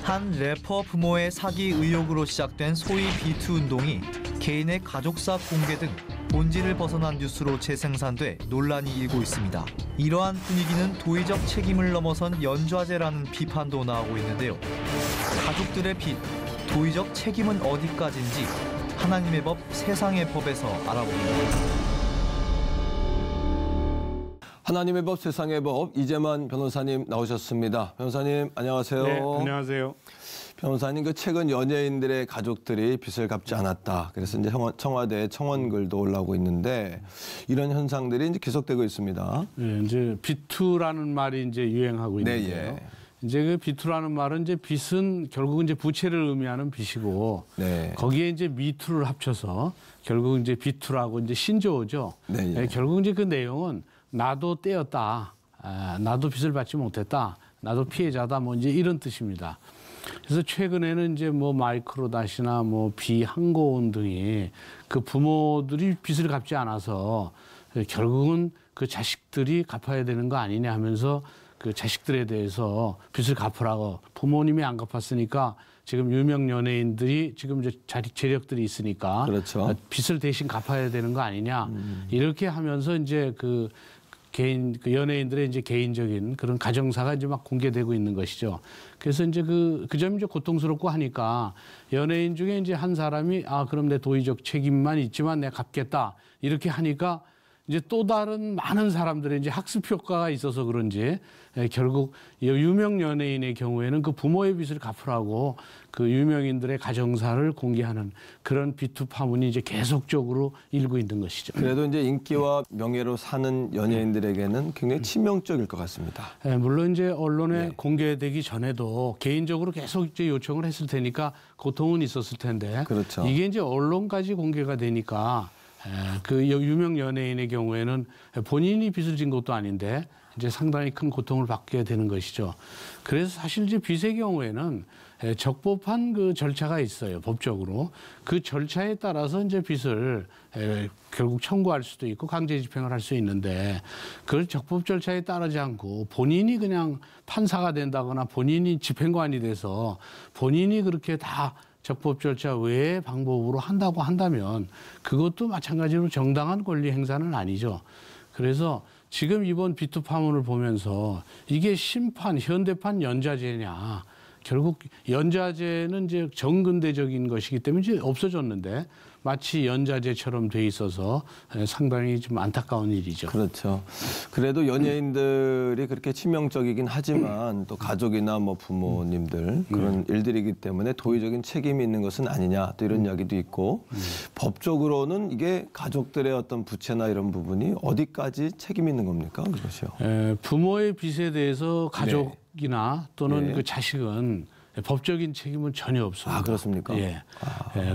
한 래퍼 부모의 사기 의혹으로 시작된 소위 비투 운동이 개인의 가족사 공개 등 본질을 벗어난 뉴스로 재생산돼 논란이 일고 있습니다. 이러한 분위기는 도의적 책임을 넘어선 연좌제라는 비판도 나오고 있는데요. 가족들의 빚, 도의적 책임은 어디까지인지 하나님의 법, 세상의 법에서 알아봅니다. 하나님의 법, 세상의 법, 이재만 변호사님 나오셨습니다. 변호사님 안녕하세요. 네, 안녕하세요. 변호사님, 최근 연예인들의 가족들이 빚을 갚지 않았다. 그래서 이제 청와대 청원글도 올라오고 있는데 이런 현상들이 이제 계속되고 있습니다. 네, 이제 비투라는 말이 이제 유행하고 있는데요. 네, 예. 이제 그 비투라는 말은 이제 빚은 결국은 이제 부채를 의미하는 빚이고, 네. 거기에 이제 미투를 합쳐서 결국 이제 비투라고 이제 신조어죠. 네, 예. 네, 결국 이제 그 내용은 나도 떼었다, 나도 빚을 받지 못했다, 나도 피해자다, 뭐 이제 이런 뜻입니다. 그래서 최근에는 이제 뭐 마이크로닷이나 뭐 비항공원 등이 그 부모들이 빚을 갚지 않아서 결국은 그 자식들이 갚아야 되는 거 아니냐 하면서 그 자식들에 대해서 빚을 갚으라고, 부모님이 안 갚았으니까 지금 유명 연예인들이 지금 이제 재력들이 있으니까 그렇죠. 빚을 대신 갚아야 되는 거 아니냐, 이렇게 하면서 이제 그 연예인들의 이제 개인적인 그런 가정사가 이제 막 공개되고 있는 것이죠. 그래서 이제 그 점이 이제 고통스럽고 하니까 연예인 중에 이제 한 사람이 그럼 내 도의적 책임만 있지만 내가 갚겠다, 이렇게 하니까 이제 또 다른 많은 사람들의 이제 학습 효과가 있어서 그런지 결국 유명 연예인의 경우에는 그 부모의 빚을 갚으라고 그 유명인들의 가정사를 공개하는 그런 비투 파문이 이제 계속적으로 일고 있는 것이죠. 그래도 이제 인기와 명예로 사는 연예인들에게는 굉장히 치명적일 것 같습니다. 물론 이제 언론에 공개되기 전에도 개인적으로 계속 이제 요청을 했을 테니까 고통은 있었을 텐데, 그렇죠. 이게 이제 언론까지 공개가 되니까 그 유명 연예인의 경우에는 본인이 빚을 진 것도 아닌데 이제 상당히 큰 고통을 받게 되는 것이죠. 그래서 사실 이제 빚의 경우에는 적법한 그 절차가 있어요, 법적으로. 그 절차에 따라서 이제 빚을 결국 청구할 수도 있고 강제 집행을 할 수 있는데, 그걸 적법 절차에 따르지 않고 본인이 그냥 판사가 된다거나 본인이 집행관이 돼서 본인이 그렇게 다 적법 절차 외의 방법으로 한다고 한다면 그것도 마찬가지로 정당한 권리 행사는 아니죠. 그래서 지금 이번 비투 파문을 보면서 이게 심판, 현대판 연좌제냐, 결국 연좌제는 이제 정근대적인 것이기 때문에 이제 없어졌는데 마치 연좌제처럼 돼 있어서 상당히 좀 안타까운 일이죠. 그렇죠. 그래도 연예인들이 그렇게 치명적이긴 하지만 또 가족이나 뭐 부모님들 그런 일들이기 때문에 도의적인 책임이 있는 것은 아니냐, 또 이런 이야기도 있고, 법적으로는 이게 가족들의 어떤 부채나 이런 부분이 어디까지 책임이 있는 겁니까, 그것이요? 부모의 빚에 대해서 가족이나 또는 네. 그 자식은 법적인 책임은 전혀 없습니다. 그렇습니까? 예.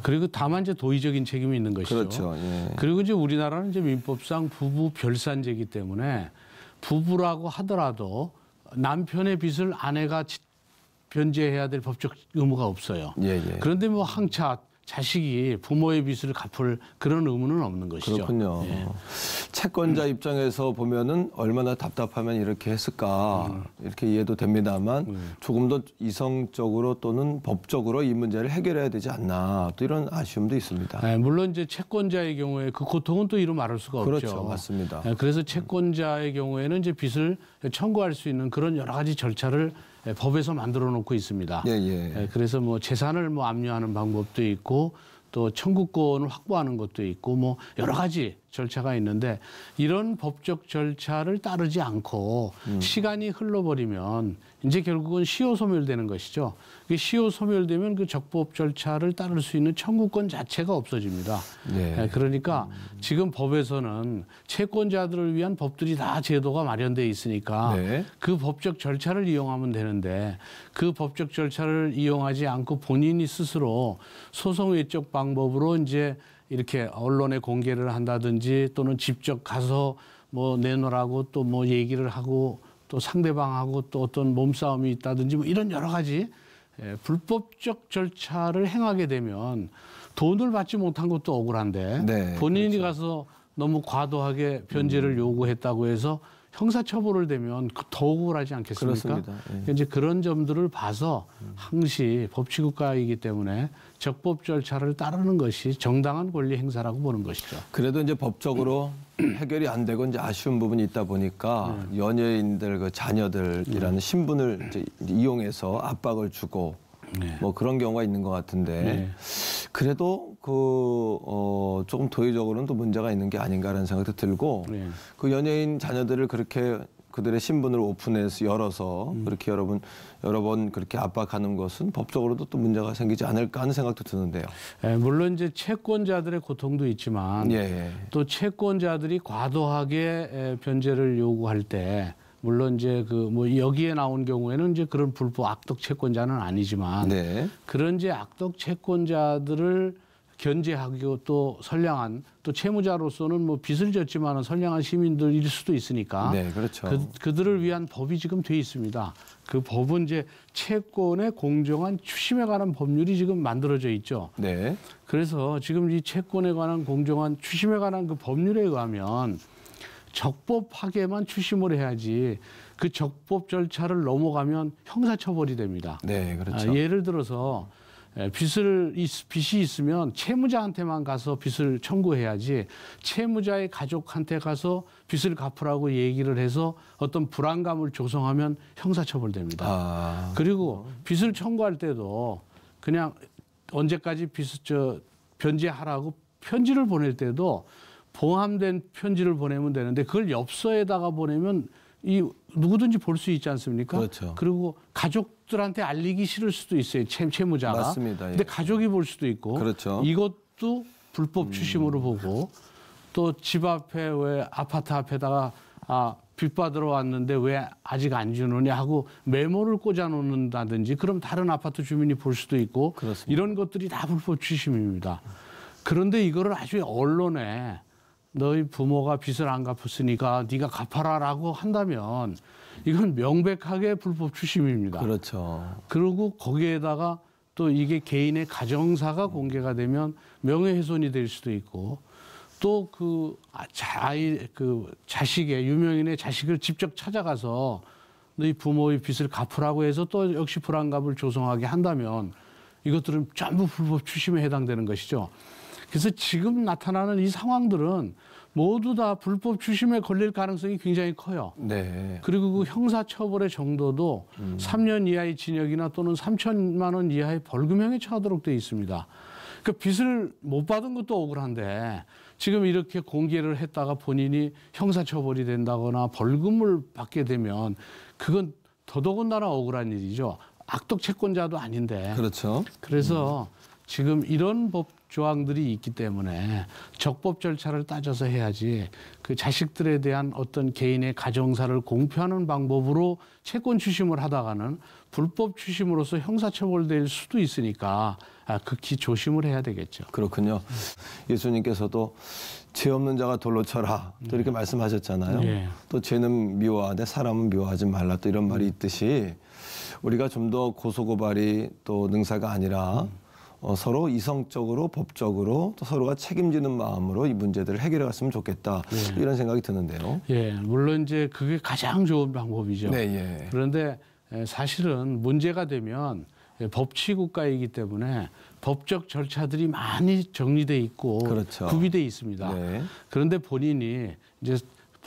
그리고 다만 이제 도의적인 책임이 있는 것이죠. 그렇죠. 예. 그리고 이제 우리나라는 이제 민법상 부부 별산제이기 때문에 부부라고 하더라도 남편의 빚을 아내가 변제해야 될 법적 의무가 없어요. 예. 그런데 뭐 항차 자식이 부모의 빚을 갚을 그런 의무는 없는 것이죠. 그렇군요. 예. 채권자 입장에서 보면은 얼마나 답답하면 이렇게 했을까, 이렇게 이해도 됩니다만 조금 더 이성적으로 또는 법적으로 이 문제를 해결해야 되지 않나, 또 이런 아쉬움도 있습니다. 물론 이제 채권자의 경우에 그 고통은 또 이루 말할 수가 없죠. 그렇죠. 맞습니다. 그래서 채권자의 경우에는 이제 빚을 청구할 수 있는 그런 여러 가지 절차를 법에서 만들어 놓고 있습니다. 그래서 뭐 재산을 뭐 압류하는 방법도 있고 또 청구권을 확보하는 것도 있고 뭐 여러 가지 절차가 있는데, 이런 법적 절차를 따르지 않고 시간이 흘러버리면 이제 결국은 시효소멸되는 것이죠. 시효소멸되면 그 적법 절차를 따를 수 있는 청구권 자체가 없어집니다. 그러니까 지금 법에서는 채권자들을 위한 법들이 다 제도가 마련되어 있으니까 그 법적 절차를 이용하면 되는데, 그 법적 절차를 이용하지 않고 본인이 스스로 소송 외적 방법으로 이제 이렇게 언론에 공개를 한다든지 또는 직접 가서 뭐 내놓으라고 또 뭐 얘기를 하고 또 상대방하고 또 어떤 몸싸움이 있다든지 뭐 이런 여러 가지 불법적 절차를 행하게 되면 돈을 받지 못한 것도 억울한데 본인이 가서 너무 과도하게 변제를 요구했다고 해서 형사처벌을 되면 더 억울하지 않겠습니까? 그렇습니다. 예. 이제 그런 점들을 봐서 항시 법치국가이기 때문에 적법 절차를 따르는 것이 정당한 권리 행사라고 보는 것이죠. 그래도 이제 법적으로 해결이 안 되고 이제 아쉬운 부분이 있다 보니까 연예인들 그 자녀들이라는 신분을 이제 이용해서 압박을 주고 뭐 그런 경우가 있는 것 같은데 그래도 조금 도의적으로는 또 문제가 있는 게 아닌가라는 생각도 들고 그 연예인 자녀들을 그렇게 그들의 신분을 오픈해서 열어서 그렇게 여러 번 그렇게 압박하는 것은 법적으로도 또 문제가 생기지 않을까 하는 생각도 드는데요. 물론 이제 채권자들의 고통도 있지만 또 채권자들이 과도하게 변제를 요구할 때 물론 이제 뭐 여기에 나온 경우에는 이제 그런 불법 악덕 채권자는 아니지만 그런 이제 악덕 채권자들을 견제하고 또 선량한 또 채무자로서는 뭐 빚을 졌지만은 선량한 시민들일 수도 있으니까 그렇죠. 그들을 위한 법이 지금 돼 있습니다. 그 법은 이제 채권의 공정한 추심에 관한 법률이 지금 만들어져 있죠. 그래서 지금 이 채권에 관한 공정한 추심에 관한 그 법률에 의하면 적법하게만 추심을 해야지 그 적법 절차를 넘어가면 형사처벌이 됩니다. 그렇죠. 예를 들어서 빚이 있으면 채무자한테만 가서 빚을 청구해야지 채무자의 가족한테 가서 빚을 갚으라고 얘기를 해서 어떤 불안감을 조성하면 형사처벌됩니다. 그리고 빚을 청구할 때도 그냥 언제까지 빚을 변제하라고 편지를 보낼 때도 봉함된 편지를 보내면 되는데 그걸 엽서에다가 보내면 누구든지 볼 수 있지 않습니까? 그리고 가족들한테 알리기 싫을 수도 있어요. 채무자가. 맞습니다. 근데 가족이 볼 수도 있고. 이것도 불법 추심으로 보고 또 집 앞에 왜 아파트 앞에다가 빚 받으러 왔는데 왜 아직 안 주느냐 하고 메모를 꽂아 놓는다든지 그럼 다른 아파트 주민이 볼 수도 있고 이런 것들이 다 불법 추심입니다. 그런데 이거를 아주 언론에 너희 부모가 빚을 안 갚았으니까 네가 갚아라라고 한다면 이건 명백하게 불법 추심입니다. 그리고 거기에다가 또 이게 개인의 가정사가 공개가 되면 명예훼손이 될 수도 있고 또 자식의 유명인의 자식을 직접 찾아가서 너희 부모의 빚을 갚으라고 해서 또 역시 불안감을 조성하게 한다면 이것들은 전부 불법 추심에 해당되는 것이죠. 그래서 지금 나타나는 이 상황들은 모두 다 불법 추심에 걸릴 가능성이 굉장히 커요. 그리고 그 형사처벌의 정도도 3년 이하의 징역이나 또는 3천만 원 이하의 벌금형에 처하도록 되어 있습니다. 그러니까 빚을 못 받은 것도 억울한데 지금 이렇게 공개를 했다가 본인이 형사처벌이 된다거나 벌금을 받게 되면 그건 더더군다나 억울한 일이죠. 악덕 채권자도 아닌데. 그래서 지금 이런 법 조항들이 있기 때문에 적법 절차를 따져서 해야지 그 자식들에 대한 어떤 개인의 가정사를 공표하는 방법으로 채권 추심을 하다가는 불법 추심으로서 형사처벌될 수도 있으니까 극히 조심을 해야 되겠죠. 그렇군요. 예수님께서도 죄 없는 자가 돌로 쳐라 또 이렇게 말씀하셨잖아요. 또 죄는 미워하되 사람은 미워하지 말라 또 이런 말이 있듯이 우리가 좀 더 고소고발이 또 능사가 아니라 서로 이성적으로 법적으로 또 서로가 책임지는 마음으로 이 문제들을 해결해 갔으면 좋겠다 이런 생각이 드는데요. 물론 이제 그게 가장 좋은 방법이죠. 그런데 사실은 문제가 되면 법치국가이기 때문에 법적 절차들이 많이 정리돼 있고 구비돼 있습니다. 그런데 본인이 이제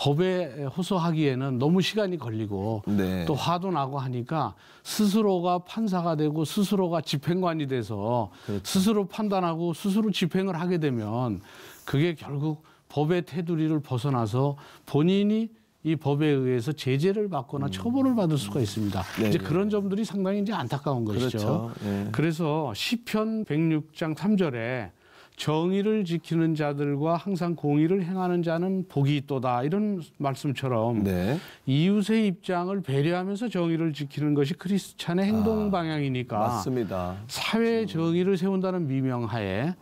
법에 호소하기에는 너무 시간이 걸리고 또 화도 나고 하니까 스스로가 판사가 되고 스스로가 집행관이 돼서 스스로 판단하고 스스로 집행을 하게 되면 그게 결국 법의 테두리를 벗어나서 본인이 이 법에 의해서 제재를 받거나 처벌을 받을 수가 있습니다. 이제 그런 점들이 상당히 이제 안타까운 것이죠. 그래서 시편 106장 3절에 정의를 지키는 자들과 항상 공의를 행하는 자는 복이 있도다 이런 말씀처럼 이웃의 입장을 배려하면서 정의를 지키는 것이 크리스찬의 행동 방향이니까 사회 정의를 세운다는 미명하에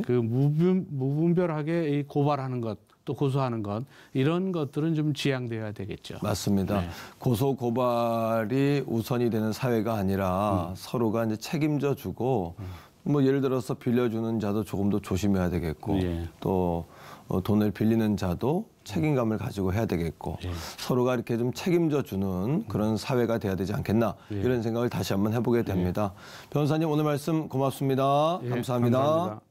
그 무분별하게 고발하는 것 또 고소하는 것 이런 것들은 좀 지양되어야 되겠죠. 고소 고발이 우선이 되는 사회가 아니라 서로가 이제 책임져 주고 뭐 예를 들어서 빌려주는 자도 조금 더 조심해야 되겠고 또 돈을 빌리는 자도 책임감을 가지고 해야 되겠고 서로가 이렇게 좀 책임져 주는 그런 사회가 돼야 되지 않겠나 이런 생각을 다시 한번 해보게 됩니다. 변호사님 오늘 말씀 고맙습니다. 감사합니다. 감사합니다.